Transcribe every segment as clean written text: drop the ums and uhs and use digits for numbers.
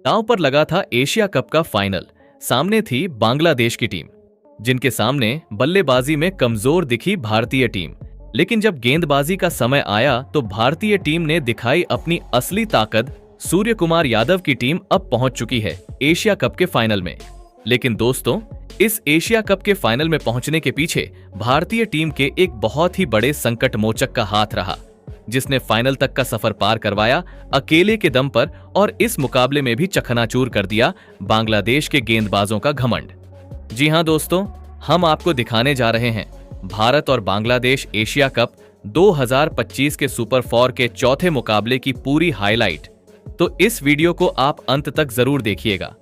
दांव पर लगा था एशिया कप का फाइनल। सामने थी बांग्लादेश की टीम, जिनके सामने बल्लेबाजी में कमजोर दिखी भारतीय टीम। लेकिन जब गेंदबाजी का समय आया तो भारतीय टीम ने दिखाई अपनी असली ताकत। सूर्य कुमार यादव की टीम अब पहुंच चुकी है एशिया कप के फाइनल में। लेकिन दोस्तों, इस एशिया कप के फाइनल में पहुंचने के पीछे भारतीय टीम के एक बहुत ही बड़े संकट मोचक का हाथ रहा, जिसने फाइनल तक का सफर पार करवाया अकेले के दम पर, और इस मुकाबले में भी चकनाचूर कर दिया बांग्लादेश के गेंदबाजों का घमंड। जी हां दोस्तों, हम आपको दिखाने जा रहे हैं भारत और बांग्लादेश एशिया कप 2025 के सुपर 4 के चौथे मुकाबले की पूरी हाईलाइट। तो इस वीडियो को आप अंत तक जरूर देखिएगा,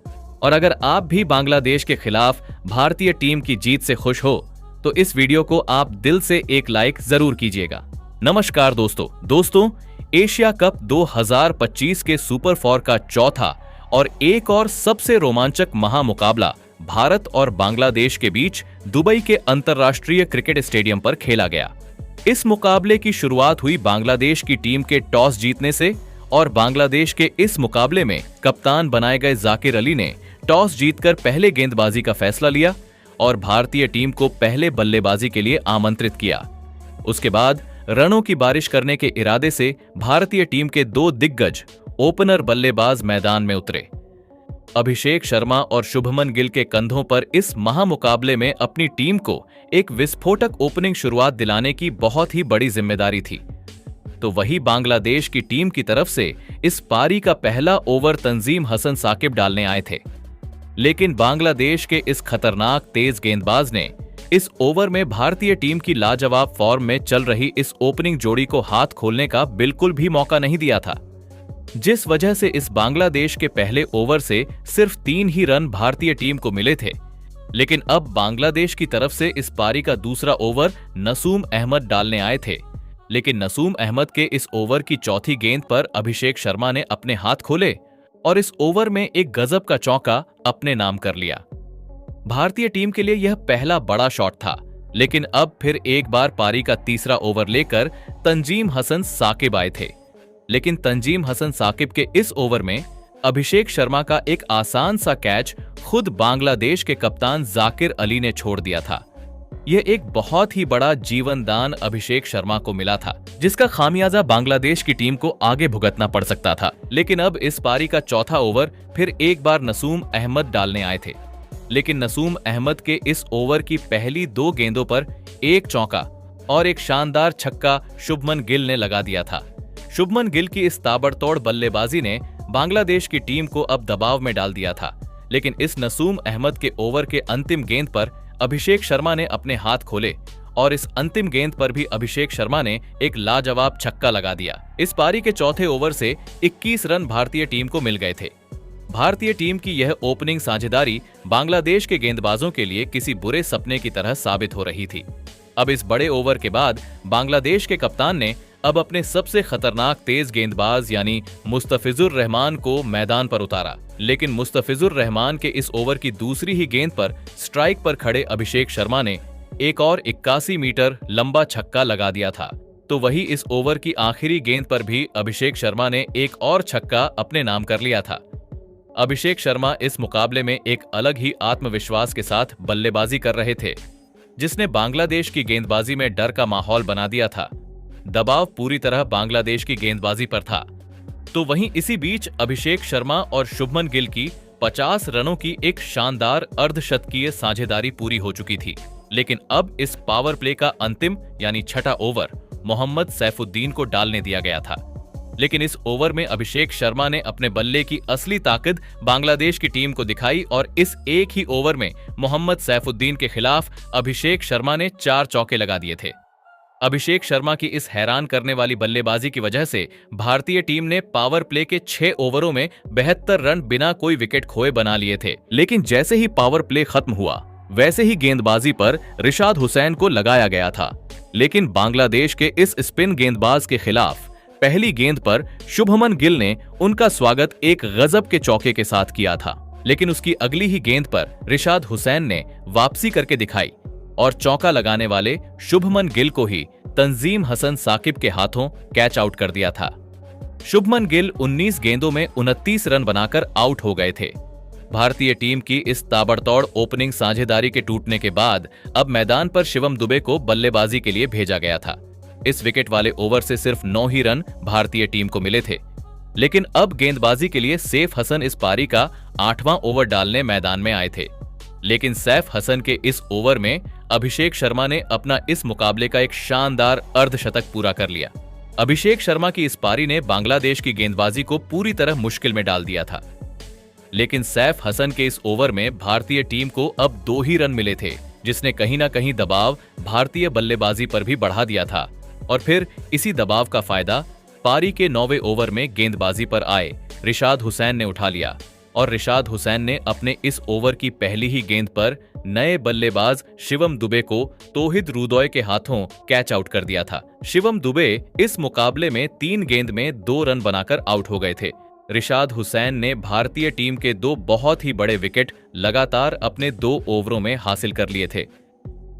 और अगर आप भी बांग्लादेश के खिलाफ भारतीय टीम की जीत से खुश हो तो इस वीडियो को आप दिल से एक लाइक जरूर कीजिएगा। नमस्कार दोस्तों, एशिया कप 2025 के सुपर 4 का चौथा और एक और सबसे रोमांचक महामुकाबला भारत और बांग्लादेश के बीच दुबई के अंतर्राष्ट्रीय क्रिकेट स्टेडियम पर खेला गया। इस मुकाबले की शुरुआत हुई बांग्लादेश की टीम के टॉस जीतने से, और बांग्लादेश के इस मुकाबले में कप्तान बनाए गए जाकिर अली ने टॉस जीतकर पहले गेंदबाजी का फैसला लिया और भारतीय टीम को पहले बल्लेबाजी के लिए आमंत्रित किया। उसके बाद रनों की बारिश करने के इरादे से भारतीय टीम के दो दिग्गज ओपनर बल्लेबाज मैदान में उतरे। अभिषेक शर्मा और शुभमन गिल के कंधों पर इस महामुकाबले में अपनी टीम को एक विस्फोटक ओपनिंग शुरुआत दिलाने की बहुत ही बड़ी जिम्मेदारी थी। तो वही बांग्लादेश की टीम की तरफ से इस पारी का पहला ओवर तंजीम हसन साकिब डालने आए थे। लेकिन बांग्लादेश के इस खतरनाक तेज गेंदबाज ने इस ओवर में भारतीय टीम की लाजवाब फॉर्म में चल रही इस ओपनिंग जोड़ी को हाथ खोलने का बिल्कुल भी मौका नहीं दिया था, जिस वजह से इस बांग्लादेश के पहले ओवर से सिर्फ 3 ही रन भारतीय टीम को मिले थे। लेकिन अब बांग्लादेश की तरफ से इस पारी का दूसरा ओवर नसूम अहमद डालने आए थे। लेकिन नसूम अहमद के इस ओवर की चौथी गेंद पर अभिषेक शर्मा ने अपने हाथ खोले और इस ओवर में एक गजब का चौका अपने नाम कर लिया। भारतीय टीम के लिए यह पहला बड़ा शॉट था। लेकिन अब फिर एक बार पारी का तीसरा ओवर लेकर तंजीम हसन साकिब आए थे। लेकिन तंजीम हसन साकिब के इस ओवर में अभिषेक शर्मा का एक आसान सा कैच खुद बांग्लादेश के कप्तान जाकिर अली ने छोड़ दिया था। यह एक बहुत ही बड़ा जीवन दान अभिषेक शर्मा को मिला था, जिसका खामियाजा बांग्लादेश की टीम को आगे भुगतना पड़ सकता था। लेकिन अब इस पारी का चौथा ओवर फिर एक बार नसूम अहमद डालने आए थे। लेकिन नसूम अहमद के इस ओवर की पहली 2 गेंदों पर एक चौका और एक शानदार छक्का शुभमन गिल ने लगा दिया था। शुभमन गिल की इस ताबड़तोड़ बल्लेबाजी ने बांग्लादेश की टीम को अब दबाव में डाल दिया था। लेकिन इस नसूम अहमद के ओवर के अंतिम गेंद पर अभिषेक शर्मा ने अपने हाथ खोले और इस अंतिम गेंद पर भी अभिषेक शर्मा ने एक लाजवाब छक्का लगा दिया। इस पारी के चौथे ओवर से 21 रन भारतीय टीम को मिल गए थे। भारतीय टीम की यह ओपनिंग साझेदारी बांग्लादेश के गेंदबाजों के लिए किसी बुरे सपने की तरह साबित हो रही थी। अब इस बड़े ओवर के बाद बांग्लादेश के कप्तान ने अब अपने सबसे खतरनाक तेज गेंदबाज यानी मुस्तफिजुर रहमान को मैदान पर उतारा। लेकिन मुस्तफिजुर रहमान के इस ओवर की दूसरी ही गेंद पर स्ट्राइक पर खड़े अभिषेक शर्मा ने एक और 81 मीटर लंबा छक्का लगा दिया था। तो वही इस ओवर की आखिरी गेंद पर भी अभिषेक शर्मा ने एक और छक्का अपने नाम कर लिया था। अभिषेक शर्मा इस मुकाबले में एक अलग ही आत्मविश्वास के साथ बल्लेबाजी कर रहे थे, जिसने बांग्लादेश की गेंदबाजी में डर का माहौल बना दिया था। दबाव पूरी तरह बांग्लादेश की गेंदबाजी पर था। तो वहीं इसी बीच अभिषेक शर्मा और शुभमन गिल की 50 रनों की एक शानदार अर्धशतकीय साझेदारी पूरी हो चुकी थी। लेकिन अब इस पावर प्ले का अंतिम यानी छठा ओवर मोहम्मद सैफुद्दीन को डालने दिया गया था। लेकिन इस ओवर में अभिषेक शर्मा ने अपने बल्ले की असली ताकत बांग्लादेश की टीम को दिखाई और इस एक ही ओवर में मोहम्मद सैफुद्दीन के खिलाफ अभिषेक शर्मा ने 4 चौके लगा दिए थे। अभिषेक शर्मा की इस हैरान करने वाली बल्लेबाजी की वजह से भारतीय टीम ने पावर प्ले के 6 ओवरों में 72 रन बिना कोई विकेट खोए बना लिए थे। लेकिन जैसे ही पावर प्ले खत्म हुआ, वैसे ही गेंदबाजी पर रिशाद हुसैन को लगाया गया था। लेकिन बांग्लादेश के इस स्पिन गेंदबाज के खिलाफ पहली गेंद पर शुभमन गिल ने उनका स्वागत एक गजब के चौके के साथ किया था। लेकिन उसकी अगली ही गेंद पर रिशाद हुसैन ने वापसी करके दिखाई और चौका लगाने वाले शुभमन गिल को ही तंजीम हसन साकिब के हाथों कैच आउट कर दिया था। शुभमन गिल 19 गेंदों में 29 रन बनाकर आउट हो गए थे। भारतीय टीम की इस ताबड़तोड़ ओपनिंग साझेदारी के टूटने के बाद अब मैदान पर शिवम दुबे को बल्लेबाजी के लिए भेजा गया था। इस विकेट वाले ओवर से सिर्फ 9 ही रन भारतीय टीम को मिले थे, लेकिन अब गेंदबाजी के लिए सैफ हसन इस पारी का 8वां ओवर डालने मैदान में आए थे। लेकिन सैफ हसन के इस ओवर में अभिषेक शर्मा ने अपना इस मुकाबले का एक शानदार अर्धशतक पूरा कर लिया। अभिषेक शर्मा की इस पारी ने बांग्लादेश की गेंदबाजी को पूरी तरह मुश्किल में डाल दिया था। लेकिन सैफ हसन के इस ओवर में भारतीय टीम को अब 2 ही रन मिले थे, जिसने कहीं ना कहीं दबाव भारतीय बल्लेबाजी पर भी बढ़ा दिया था। और फिर इसी दबाव का फायदा पारी के 9वें ओवर में गेंदबाजी पर आए रिशाद हुसैन ने उठा लिया और रिशाद हुसैन ने अपने इस ओवर की पहली ही गेंद पर नए बल्लेबाज शिवम दुबे को तौहिद रुदोय के हाथों कैच आउट कर दिया था। शिवम दुबे इस मुकाबले में 3 गेंद में 2 रन बनाकर आउट हो गए थे। रिशाद हुसैन ने भारतीय टीम के 2 बहुत ही बड़े विकेट लगातार अपने 2 ओवरों में हासिल कर लिए थे।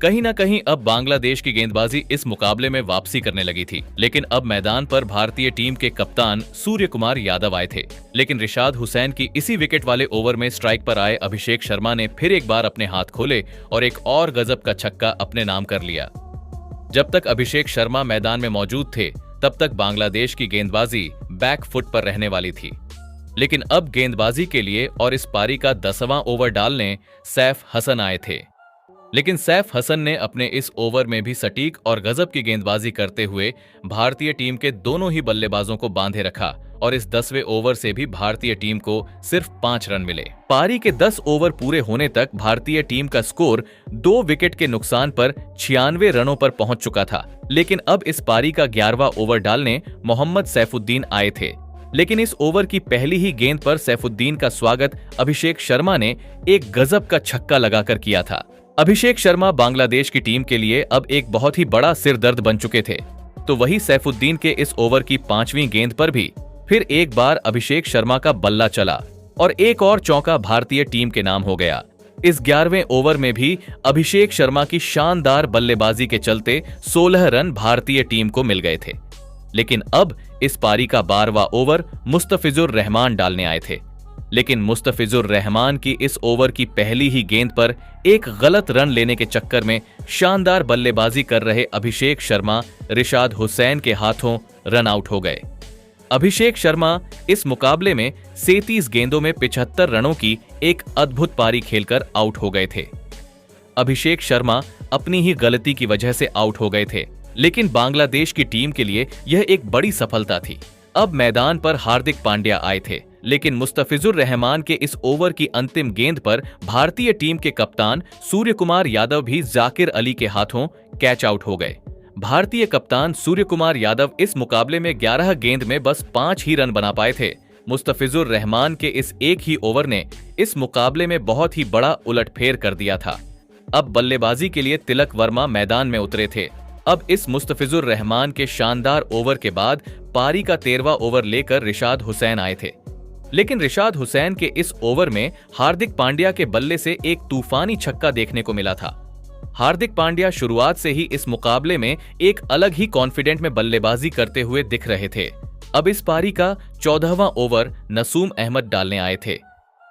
कहीं ना कहीं अब बांग्लादेश की गेंदबाजी इस मुकाबले में वापसी करने लगी थी, लेकिन अब मैदान पर भारतीय टीम के कप्तान सूर्य कुमार यादव आए थे। लेकिन रिशाद हुसैन की इसी विकेट वाले ओवर में स्ट्राइक पर आए अभिषेक शर्मा ने फिर एक बार अपने हाथ खोले और एक और गजब का छक्का अपने नाम कर लिया। जब तक अभिषेक शर्मा मैदान में मौजूद थे, तब तक बांग्लादेश की गेंदबाजी बैक फुट पर रहने वाली थी। लेकिन अब गेंदबाजी के लिए और इस पारी का 10वां ओवर डालने सैफ हसन आए थे। लेकिन सैफ हसन ने अपने इस ओवर में भी सटीक और गजब की गेंदबाजी करते हुए भारतीय टीम के दोनों ही बल्लेबाजों को बांधे रखा और इस 10वें ओवर से भी भारतीय टीम को सिर्फ 5 रन मिले। पारी के 10 ओवर पूरे होने तक भारतीय टीम का स्कोर 2 विकेट के नुकसान पर 96 रनों पर पहुंच चुका था। लेकिन अब इस पारी का 11वां ओवर डालने मोहम्मद सैफुद्दीन आए थे। लेकिन इस ओवर की पहली ही गेंद पर सैफुद्दीन का स्वागत अभिषेक शर्मा ने एक गजब का छक्का लगाकर किया था। अभिषेक शर्मा बांग्लादेश की टीम के लिए अब एक बहुत ही बड़ा सिरदर्द बन चुके थे। तो वही सैफुद्दीन के इस ओवर की 5वीं गेंद पर भी फिर एक बार अभिषेक शर्मा का बल्ला चला और एक और चौका भारतीय टीम के नाम हो गया। इस 11वें ओवर में भी अभिषेक शर्मा की शानदार बल्लेबाजी के चलते 16 रन भारतीय टीम को मिल गए थे। लेकिन अब इस पारी का 12वां ओवर मुस्तफिजुर रहमान डालने आए थे। लेकिन मुस्तफिजुर रहमान की इस ओवर की पहली ही गेंद पर एक गलत रन लेने के चक्कर में शानदार बल्लेबाजी कर रहे अभिषेक शर्मा रिशाद हुसैन के हाथों रन आउट हो गए। अभिषेक शर्मा इस मुकाबले में 37 गेंदों में 75 रनों की एक अद्भुत पारी खेलकर आउट हो गए थे। अभिषेक शर्मा अपनी ही गलती की वजह से आउट हो गए थे, लेकिन बांग्लादेश की टीम के लिए यह एक बड़ी सफलता थी। अब मैदान पर हार्दिक पांड्या आए थे, लेकिन मुस्तफिजुर रहमान के इस ओवर की अंतिम गेंद पर भारतीय टीम के कप्तान सूर्य कुमार यादव भी जाकिर अली के हाथों कैच आउट हो गए। भारतीय कप्तान सूर्य कुमार यादव इस मुकाबले में 11 गेंद में बस 5 ही रन बना पाए थे। मुस्तफिजुर रहमान के इस एक ही ओवर ने इस मुकाबले में बहुत ही बड़ा उलटफेर कर दिया था। अब बल्लेबाजी के लिए तिलक वर्मा मैदान में उतरे थे। अब इस मुस्तफिजुर रहमान के शानदार ओवर के बाद पारी का 13वां ओवर लेकर रिशाद हुसैन आए थे। लेकिन रिशाद हुसैन के इस ओवर में हार्दिक पांड्या के बल्ले से एक तूफानी छक्का देखने को मिला था। हार्दिक पांड्या शुरुआत से ही इस मुकाबले में एक अलग ही कॉन्फिडेंट में बल्लेबाजी करते हुए दिख रहे थे। अब इस पारी का 14वां ओवर नसूम अहमद डालने आए थे,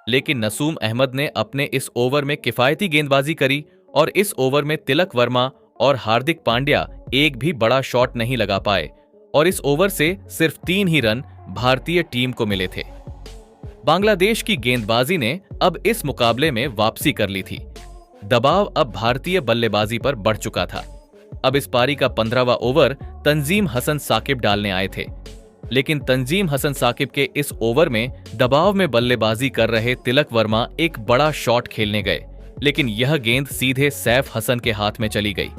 लेकिन नसूम अहमद ने अपने इस ओवर में किफायती गेंदबाजी करी और इस ओवर में तिलक वर्मा और हार्दिक पांड्या एक भी बड़ा शॉट नहीं लगा पाए और इस ओवर से सिर्फ 3 ही रन भारतीय टीम को मिले थे। बांग्लादेश की गेंदबाजी ने अब इस मुकाबले में वापसी कर ली थी। दबाव अब भारतीय बल्लेबाजी पर बढ़ चुका था। अब इस पारी का 15वां ओवर तंजीम हसन साकिब डालने आए थे, लेकिन तंजीम हसन साकिब के इस ओवर में दबाव में बल्लेबाजी कर रहे तिलक वर्मा एक बड़ा शॉट खेलने गए, लेकिन यह गेंद सीधे सैफ हसन के हाथ में चली गई।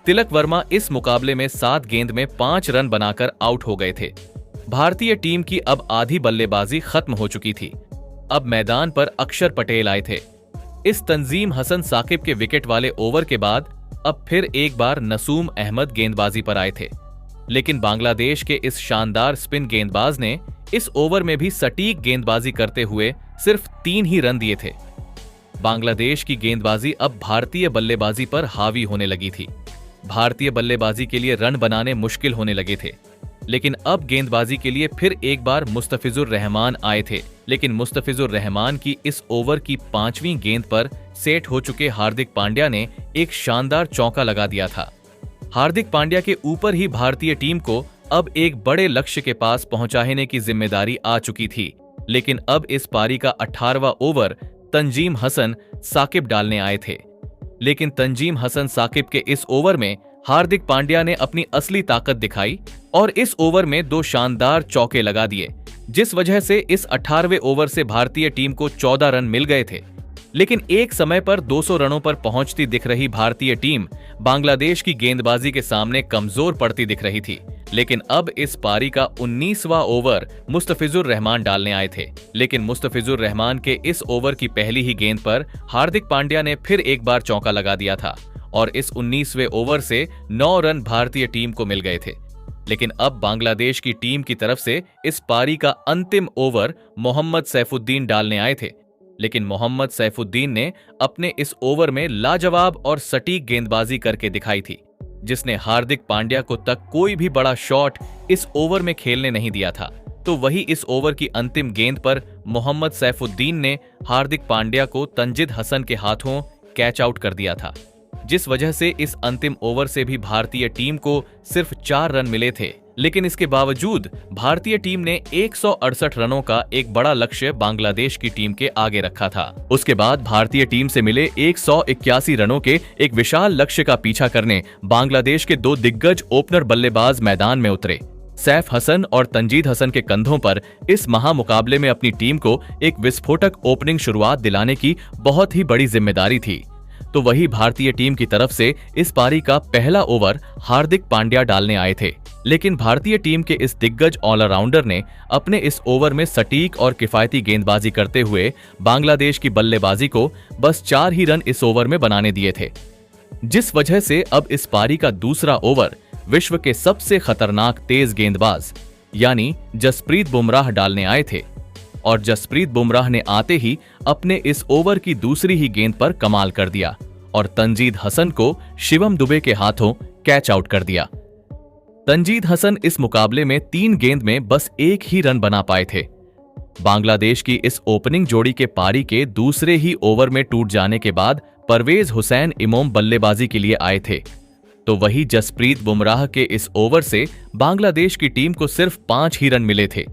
तिलक वर्मा इस मुकाबले में 7 गेंद में 5 रन बनाकर आउट हो गए थे। भारतीय टीम की अब आधी बल्लेबाजी खत्म हो चुकी थी। अब मैदान पर अक्षर पटेल आए थे। इस तंजीम हसन साकिब के विकेट वाले ओवर के बाद अब फिर एक बार नसूम अहमद गेंदबाजी पर आए थे, लेकिन बांग्लादेश के इस शानदार स्पिन गेंदबाज ने इस ओवर में भी सटीक गेंदबाजी करते हुए सिर्फ 3 ही रन दिए थे। बांग्लादेश की गेंदबाजी अब भारतीय बल्लेबाजी पर हावी होने लगी थी। भारतीय बल्लेबाजी के लिए रन बनाने मुश्किल होने लगे थे। लेकिन अब गेंदबाजी के लिए फिर एक बार मुस्तफिजुर रहमान आए थे। लेकिन मुस्तफिजुर रहमान की इस ओवर की 5वीं गेंद पर सेट हो चुके हार्दिक पांड्या ने एक शानदार चौका लगा दिया था। हार्दिक पांड्या के ऊपर ही भारतीय टीम को अब एक बड़े लक्ष्य के पास पहुंचाने की जिम्मेदारी आ चुकी थी। लेकिन अब इस पारी का 18वां ओवर तंजीम हसन साकिब डालने आए थे। लेकिन तंजीम हसन साकिब के इस ओवर में हार्दिक पांड्या ने अपनी असली ताकत दिखाई और इस ओवर में 2 शानदार चौके लगा दिए, जिस वजह से इस 18वें ओवर से भारतीय टीम को 14 रन मिल गए थे। लेकिन एक समय पर 200 रनों पर पहुंचती दिख रही भारतीय टीम बांग्लादेश की गेंदबाजी के सामने कमजोर पड़ती दिख रही थी। लेकिन अब इस पारी का 19वां ओवर मुस्तफिजुर रहमान डालने आए थे। लेकिन मुस्तफिजुर रहमान के इस ओवर की पहली ही गेंद पर हार्दिक पांड्या ने फिर एक बार चौका लगा दिया था और इस 19वें ओवर से 9 रन भारतीय टीम को मिल गए थे। लेकिन अब बांग्लादेश की टीम की तरफ से इस पारी का अंतिम ओवर मोहम्मद सैफुद्दीन डालने आए थे। लेकिन मोहम्मद सैफुद्दीन ने अपने इस ओवर में लाजवाब और सटीक गेंदबाजी करके दिखाई थी, जिसने हार्दिक पांड्या को तक कोई भी बड़ा शॉट इस ओवर में खेलने नहीं दिया था। तो वही इस ओवर की अंतिम गेंद पर मोहम्मद सैफुद्दीन ने हार्दिक पांड्या को तंजीद हसन के हाथों कैच आउट कर दिया था, जिस वजह से इस अंतिम ओवर से भी भारतीय टीम को सिर्फ 4 रन मिले थे। लेकिन इसके बावजूद भारतीय टीम ने 168 रनों का एक बड़ा लक्ष्य बांग्लादेश की टीम के आगे रखा था। उसके बाद भारतीय टीम से मिले 181 रनों के एक विशाल लक्ष्य का पीछा करने बांग्लादेश के 2 दिग्गज ओपनर बल्लेबाज मैदान में उतरे। सैफ हसन और तंजीद हसन के कंधों पर इस महामुकाबले में अपनी टीम को एक विस्फोटक ओपनिंग शुरुआत दिलाने की बहुत ही बड़ी जिम्मेदारी थी। तो वही भारतीय टीम की तरफ से इस पारी का पहला ओवर हार्दिक पांड्या डालने आए थे। लेकिन भारतीय टीम के इस दिग्गज ऑलराउंडर ने अपने इस ओवर में सटीक और किफायती गेंदबाजी करते हुए बांग्लादेश की बल्लेबाजी को बस 4 ही रन इस ओवर में बनाने दिए थे, जिस वजह से अब इस पारी का दूसरा ओवर विश्व के सबसे खतरनाक तेज गेंदबाज यानी जसप्रीत बुमराह डालने आए थे। और जसप्रीत बुमराह ने आते ही अपने इस ओवर की दूसरी ही गेंद पर कमाल कर दिया और तंजीद हसन को शिवम दुबे के हाथों कैच आउट कर दिया। तंजीद हसन इस मुकाबले में 3 गेंद में बस 1 ही रन बना पाए थे। बांग्लादेश की इस ओपनिंग जोड़ी के पारी के दूसरे ही ओवर में टूट जाने के बाद परवेज हुसैन इमोम बल्लेबाजी के लिए आए थे। तो वही जसप्रीत बुमराह के इस ओवर से बांग्लादेश की टीम को सिर्फ 5 ही रन मिले थे।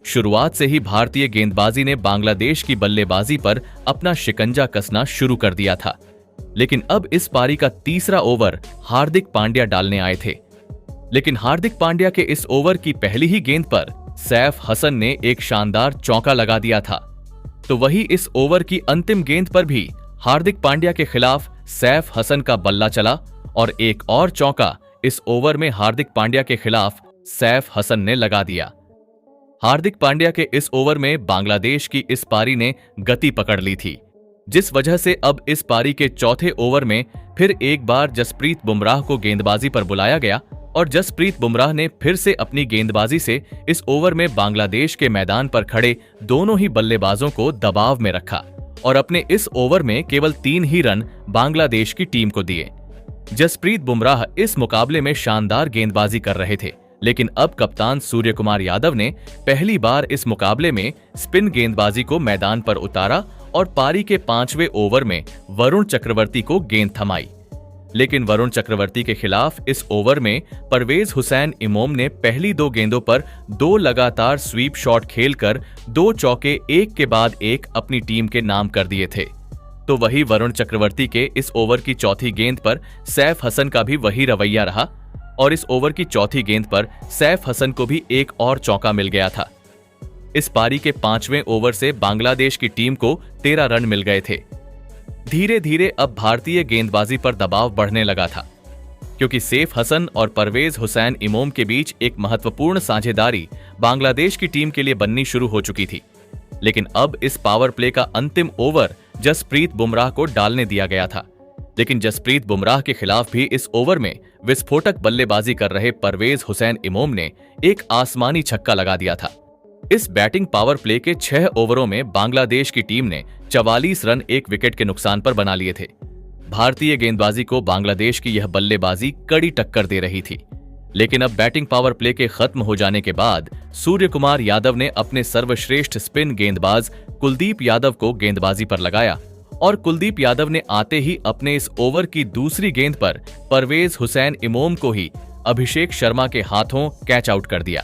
शुरुआत से ही भारतीय गेंदबाजी ने बांग्लादेश की बल्लेबाजी पर अपना शिकंजा कसना शुरू कर दिया था। लेकिन अब इस पारी का तीसरा ओवर हार्दिक पांड्या डालने आए थे। लेकिन हार्दिक पांड्या के इस ओवर की पहली ही गेंद पर सैफ हसन ने एक शानदार चौका लगा दिया था। तो वही इस ओवर की अंतिम गेंद पर भी हार्दिक पांड्या के खिलाफ सैफ हसन का बल्ला चला और एक और चौका इस ओवर में हार्दिक पांड्या के खिलाफ सैफ हसन ने लगा दिया। हार्दिक पांड्या के इस ओवर में बांग्लादेश की इस पारी ने गति पकड़ ली थी, जिस वजह से अब इस पारी के चौथे ओवर में फिर एक बार जसप्रीत बुमराह को गेंदबाजी पर बुलाया गया और जसप्रीत बुमराह ने फिर से अपनी गेंदबाजी से इस ओवर में बांग्लादेश के मैदान पर खड़े दोनों ही बल्लेबाजों को दबाव में रखा और अपने इस ओवर में केवल 3 ही रन बांग्लादेश की टीम को दिए। जसप्रीत बुमराह इस मुकाबले में शानदार गेंदबाजी कर रहे थे, लेकिन अब कप्तान सूर्य कुमार यादव ने पहली बार इस मुकाबले में स्पिन गेंदबाजी को मैदान पर उतारा और पारी के 5वें ओवर में वरुण चक्रवर्ती को गेंद थमाई। लेकिन वरुण चक्रवर्ती के खिलाफ इस ओवर में परवेज हुसैन इमोम ने पहली 2 गेंदों पर 2 लगातार स्वीप शॉट खेलकर 2 चौके एक के बाद एक अपनी टीम के नाम कर दिए थे। तो वही वरुण चक्रवर्ती के इस ओवर की चौथी गेंद पर सैफ हसन का भी वही रवैया रहा और इस ओवर की चौथी गेंद पर सैफ हसन को भी एक और चौका मिल गया था। इस पारी के 5वें ओवर से बांग्लादेश की टीम को 13 रन मिल गए थे। धीरे धीरे अब भारतीय गेंदबाजी पर दबाव बढ़ने लगा था, क्योंकि सैफ हसन और परवेज हुसैन इमोम के बीच एक महत्वपूर्ण साझेदारी बांग्लादेश की टीम के लिए बननी शुरू हो चुकी थी। लेकिन अब इस पावर प्ले का अंतिम ओवर जसप्रीत बुमराह को डालने दिया गया था। लेकिन जसप्रीत बुमराह के खिलाफ भी इस ओवर में विस्फोटक बल्लेबाजी कर रहे परवेज हुसैन इमोम ने एक आसमानी छक्का लगा दिया था। इस बैटिंग पावर प्ले के 6 ओवरों में बांग्लादेश की टीम ने 44 रन 1 विकेट के नुकसान पर बना लिए थे। भारतीय गेंदबाजी को बांग्लादेश की यह बल्लेबाजी कड़ी टक्कर दे रही थी। लेकिन अब बैटिंग पावर प्ले के खत्म हो जाने के बाद सूर्य कुमार यादव ने अपने सर्वश्रेष्ठ स्पिन गेंदबाज कुलदीप यादव को गेंदबाजी पर लगाया और कुलदीप यादव ने आते ही अपने इस ओवर की दूसरी गेंद पर परवेज हुसैन इमोम को ही अभिषेक शर्मा के हाथों कैच आउट कर दिया।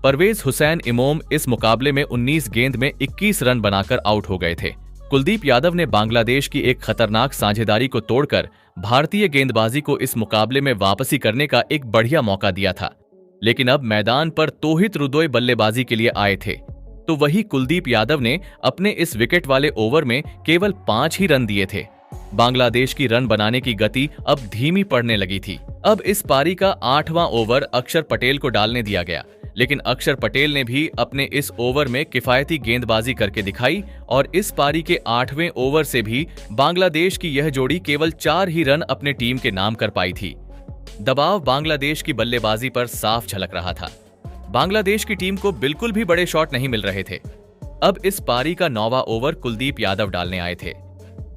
परवेज हुसैन इमोम इस मुकाबले में 19 गेंद में 21 रन बनाकर आउट हो गए थे। कुलदीप यादव ने बांग्लादेश की एक खतरनाक साझेदारी को तोड़कर भारतीय गेंदबाजी को इस मुकाबले में वापसी करने का एक बढ़िया मौका दिया था। लेकिन अब मैदान पर तोहित रुदोय बल्लेबाजी के लिए आए थे, तो वही कुलदीप यादव ने अपने इस विकेट वाले ओवर में केवल 5 ही रन दिए थे। बांग्लादेश की रन बनाने की गति अब धीमी पड़ने लगी थी। अब इस पारी का 8वां ओवर अक्षर पटेल को डालने दिया गया, लेकिन अक्षर पटेल ने भी अपने इस ओवर में किफायती गेंदबाजी करके दिखाई और इस पारी के 8वें ओवर से भी बांग्लादेश की यह जोड़ी केवल 4 ही रन अपने टीम के नाम कर पाई थी। दबाव बांग्लादेश की बल्लेबाजी पर साफ झलक रहा था। बांग्लादेश की टीम को बिल्कुल भी बड़े शॉट नहीं मिल रहे थे। अब इस पारी का 9वां ओवर कुलदीप यादव डालने आए थे,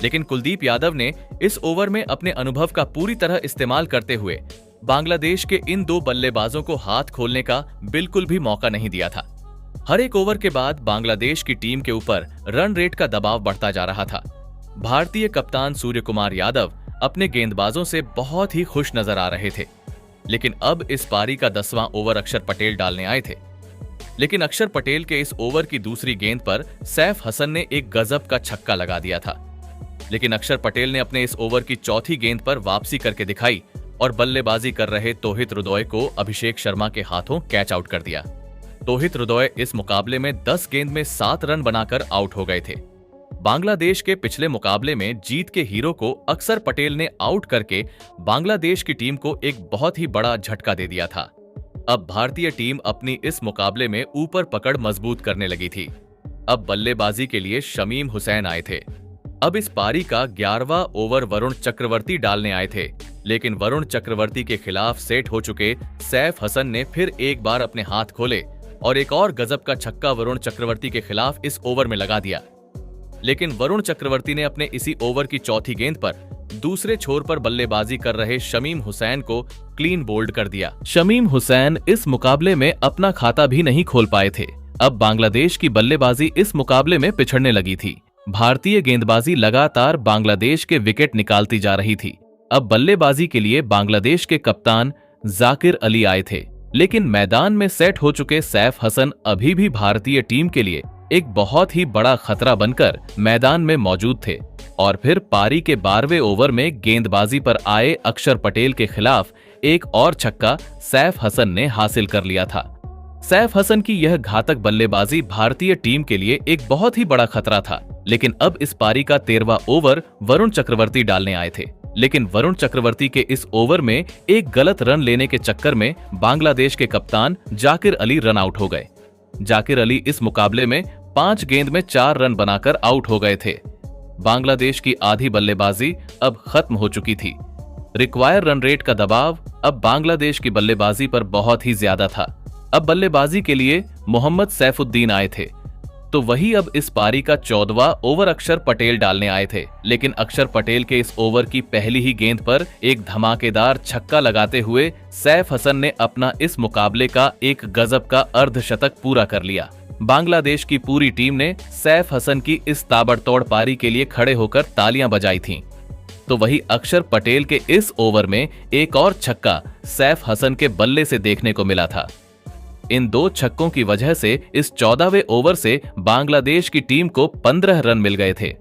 लेकिन कुलदीप यादव ने इस ओवर में अपने अनुभव का पूरी तरह इस्तेमाल करते हुए बांग्लादेश के इन 2 बल्लेबाजों को हाथ खोलने का बिल्कुल भी मौका नहीं दिया था। हर एक ओवर के बाद बांग्लादेश की टीम के ऊपर रन रेट का दबाव बढ़ता जा रहा था। भारतीय कप्तान सूर्य कुमार यादव अपने गेंदबाजों से बहुत ही खुश नजर आ रहे थे। लेकिन अब इस पारी का 10वां ओवर अक्षर पटेल डालने आए थे, लेकिन अक्षर पटेल के इस ओवर की दूसरी गेंद पर सैफ हसन ने एक गजब का छक्का लगा दिया था। लेकिन अक्षर पटेल ने अपने इस ओवर की चौथी गेंद पर वापसी करके दिखाई और बल्लेबाजी कर रहे तोहित रुदोय को अभिषेक शर्मा के हाथों कैच आउट कर दिया। तोहित रुदोय इस मुकाबले में 10 गेंद में 7 रन बनाकर आउट हो गए थे। बांग्लादेश के पिछले मुकाबले में जीत के हीरो को अक्षर पटेल ने आउट करके बांग्लादेश की टीम को एक बहुत ही बड़ा झटका दे दिया था। अब भारतीय टीम अपनी इस मुकाबले में ऊपर पकड़ मजबूत करने लगी थी। अब बल्लेबाजी के लिए शमीम हुसैन आए थे। अब इस पारी का 11वां ओवर वरुण चक्रवर्ती डालने आए थे, लेकिन वरुण चक्रवर्ती के खिलाफ सेट हो चुके सैफ हसन ने फिर एक बार अपने हाथ खोले और एक और गजब का छक्का वरुण चक्रवर्ती के खिलाफ इस ओवर में लगा दिया। लेकिन वरुण चक्रवर्ती ने अपने इसी ओवर की चौथी गेंद पर दूसरे छोर पर बल्लेबाजी कर रहे शमीम हुसैन को क्लीन बोल्ड कर दिया। शमीम हुसैन इस मुकाबले में अपना खाता भी नहीं खोल पाए थे। अब बांग्लादेश की बल्लेबाजी इस मुकाबले में पिछड़ने लगी थी। भारतीय गेंदबाजी लगातार बांग्लादेश के विकेट निकालती जा रही थी। अब बल्लेबाजी के लिए बांग्लादेश के कप्तान जाकिर अली आए थे, लेकिन मैदान में सेट हो चुके सैफ हसन अभी भी भारतीय टीम के लिए एक बहुत ही बड़ा खतरा बनकर मैदान में मौजूद थे। और फिर पारी के 12वें ओवर में गेंदबाजी पर आए अक्षर पटेल के खिलाफ एक और छक्का सैफ हसन ने हासिल कर लिया था। सैफ हसन की यह घातक बल्लेबाजी भारतीय टीम के लिए एक बहुत ही बड़ा खतरा था। लेकिन अब इस पारी का 13वां ओवर वरुण चक्रवर्ती डालने आए थे, लेकिन वरुण चक्रवर्ती के इस ओवर में एक गलत रन लेने के चक्कर में बांग्लादेश के कप्तान जाकिर अली रन आउट हो गए। जाकिर अली इस मुकाबले में 5 गेंद में 4 रन बनाकर आउट हो गए थे। बांग्लादेश की आधी बल्लेबाजी अब खत्म हो चुकी थी। रिक्वायर रन रेट का दबाव अब बांग्लादेश की बल्लेबाजी पर बहुत ही ज्यादा था। अब बल्लेबाजी के लिए मोहम्मद सैफुद्दीन आए थे, तो वही अब इस पारी का 14वां ओवर अक्षर पटेल डालने आए थे। लेकिन अक्षर पटेल के इस ओवर की पहली ही गेंद पर एक धमाकेदार छक्का लगाते हुए सैफ हसन ने अपना इस मुकाबले का एक गजब का अर्धशतक पूरा कर लिया। बांग्लादेश की पूरी टीम ने सैफ हसन की इस ताबड़तोड़ पारी के लिए खड़े होकर तालियां बजाई थीं। तो वही अक्षर पटेल के इस ओवर में एक और छक्का सैफ हसन के बल्ले से देखने को मिला था। इन 2 छक्कों की वजह से इस 14वें ओवर से बांग्लादेश की टीम को 15 रन मिल गए थे।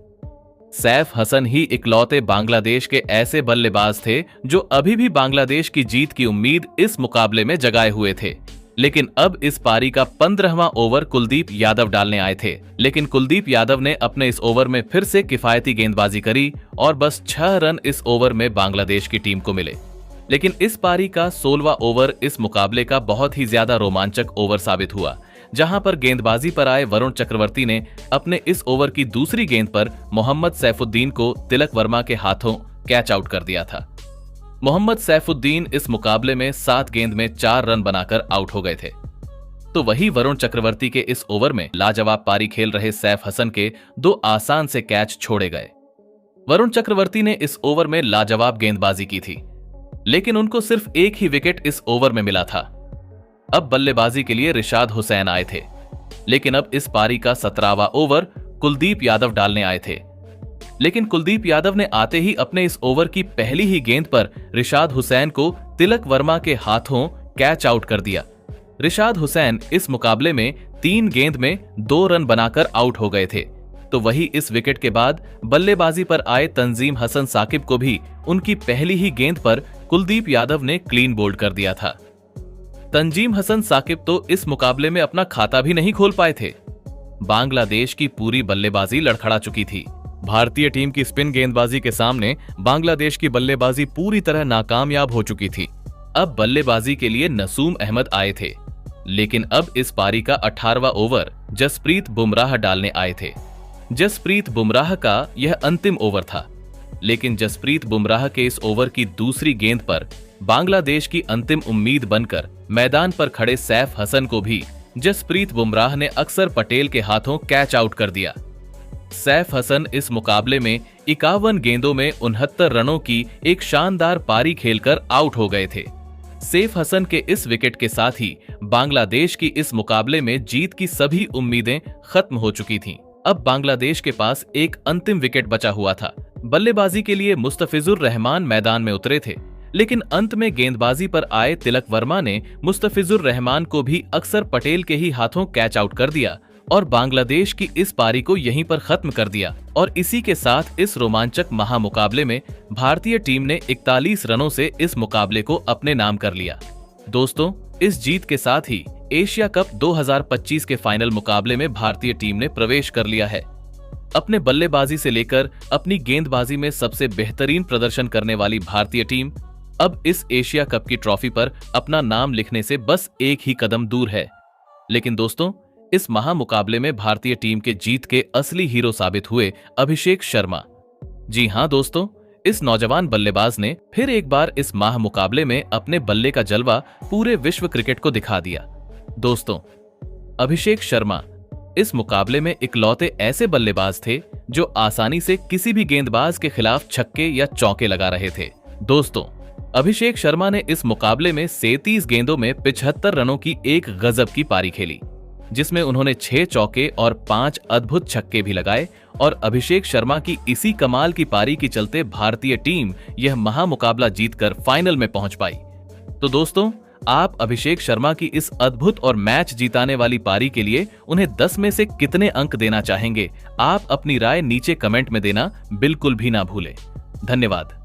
सैफ हसन ही इकलौते बांग्लादेश के ऐसे बल्लेबाज थे जो अभी भी बांग्लादेश की जीत की उम्मीद इस मुकाबले में जगाए हुए थे। लेकिन अब इस पारी का 15वां ओवर कुलदीप यादव डालने आए थे, लेकिन कुलदीप यादव ने अपने इस ओवर में फिर से किफायती गेंदबाजी करी और बस 6 रन इस ओवर में बांग्लादेश की टीम को मिले। लेकिन इस पारी का 16वां ओवर इस मुकाबले का बहुत ही ज्यादा रोमांचक ओवर साबित हुआ, जहां पर गेंदबाजी पर आए वरुण चक्रवर्ती ने अपने इस ओवर की दूसरी गेंद पर मोहम्मद सैफुद्दीन को तिलक वर्मा के हाथों कैच आउट कर दिया था। मोहम्मद सैफुद्दीन इस मुकाबले में 7 गेंद में 4 रन बनाकर आउट हो गए थे। तो वही वरुण चक्रवर्ती के इस ओवर में लाजवाब पारी खेल रहे सैफ हसन के 2 आसान से कैच छोड़े गए। वरुण चक्रवर्ती ने इस ओवर में लाजवाब गेंदबाजी की थी। लेकिन उनको सिर्फ एक ही विकेट इस ओवर में मिला था। अब बल्लेबाजी के लिए रिशाद हुसैन आए थे, लेकिन अब इस पारी का 17वां ओवर कुलदीप यादव डालने आए थे। लेकिन कुलदीप यादव ने आते ही अपने इस ओवर की पहली ही गेंद पर रिशाद हुसैन को तिलक वर्मा के हाथों कैच आउट कर दिया। रिशाद हुसैन इस मुकाबले में 3 गेंद में 2 रन बनाकर आउट हो गए थे। तो वही इस विकेट के बाद बल्लेबाजी पर आए तंजीम हसन साकिब को भी उनकी पहली ही गेंद पर कुलदीप यादव ने क्लीन बोल्ड कर दिया था। तंजीम हसन साकिब तो इस मुकाबले में अपना खाता भी नहीं खोल पाए थे। बांग्लादेश की पूरी बल्लेबाजी लड़खड़ा चुकी थी। भारतीय टीम की स्पिन गेंदबाजी के सामने बांग्लादेश की बल्लेबाजी पूरी तरह नाकामयाब हो चुकी थी। अब बल्लेबाजी के लिए नसूम अहमद आए थे, लेकिन अब इस पारी का 18वां ओवर जसप्रीत बुमराह डालने आए थे। जसप्रीत बुमराह का यह अंतिम ओवर था, लेकिन जसप्रीत बुमराह के इस ओवर की दूसरी गेंद पर बांग्लादेश की अंतिम उम्मीद बनकर मैदान पर खड़े सैफ हसन को भी जसप्रीत बुमराह ने अक्सर पटेल के हाथों कैच आउट कर दिया। सैफ हसन इस मुकाबले में 51 गेंदों में 69 रनों की एक शानदार पारी खेलकर आउट हो गए थे। सैफ हसन के इस विकेट के साथ ही बांग्लादेश की इस मुकाबले में जीत की सभी उम्मीदें खत्म हो चुकी थीं। अब बांग्लादेश के पास एक अंतिम विकेट बचा हुआ था। बल्लेबाजी के लिए मुस्तफिजुर रहमान मैदान में उतरे थे, लेकिन अंत में गेंदबाजी पर आए तिलक वर्मा ने मुस्तफिजुर रहमान को भी अक्सर पटेल के ही हाथों कैच आउट कर दिया और बांग्लादेश की इस पारी को यहीं पर खत्म कर दिया। और इसी के साथ इस रोमांचक महामुकाबले में भारतीय टीम ने 41 रनों से इस मुकाबले को अपने नाम कर लिया। दोस्तों, इस जीत के साथ ही एशिया कप 2025 के फाइनल मुकाबले में भारतीय टीम ने प्रवेश कर लिया है। अपने बल्लेबाजी से लेकर अपनी गेंदबाजी में सबसे बेहतरीन प्रदर्शन करने वाली भारतीय टीम अब इस एशिया कप की ट्रॉफी पर अपना नाम लिखने से बस एक ही कदम दूर है। लेकिन दोस्तों, इस महामुकाबले में भारतीय टीम के जीत के असली हीरो साबित हुए अभिषेक शर्मा। जी हां दोस्तों, इस नौजवान बल्लेबाज ने फिर एक बार इस महामुकाबले में अपने बल्ले का जलवा पूरे विश्व क्रिकेट को दिखा दिया। दोस्तों, अभिषेक शर्मा इस मुकाबले में इकलौते ऐसे बल्लेबाज थे जो आसानी से किसी भी गेंदबाज के खिलाफ छक्के या चौके लगा रहे थे। दोस्तों, अभिषेक शर्मा ने इस मुकाबले में 37 गेंदों में 75 रनों की एक गजब की पारी खेली, जिसमें उन्होंने 6 चौके और 5 अद्भुत छक्के भी लगाए। और अभिषेक शर्मा की इसी कमाल की पारी के चलते भारतीय टीम यह महामुकाबला जीतकर फाइनल में पहुंच पाई। तो दोस्तों, आप अभिषेक शर्मा की इस अद्भुत और मैच जीताने वाली पारी के लिए उन्हें 10 में से कितने अंक देना चाहेंगे? आप अपनी राय नीचे कमेंट में देना बिल्कुल भी ना भूलें। धन्यवाद।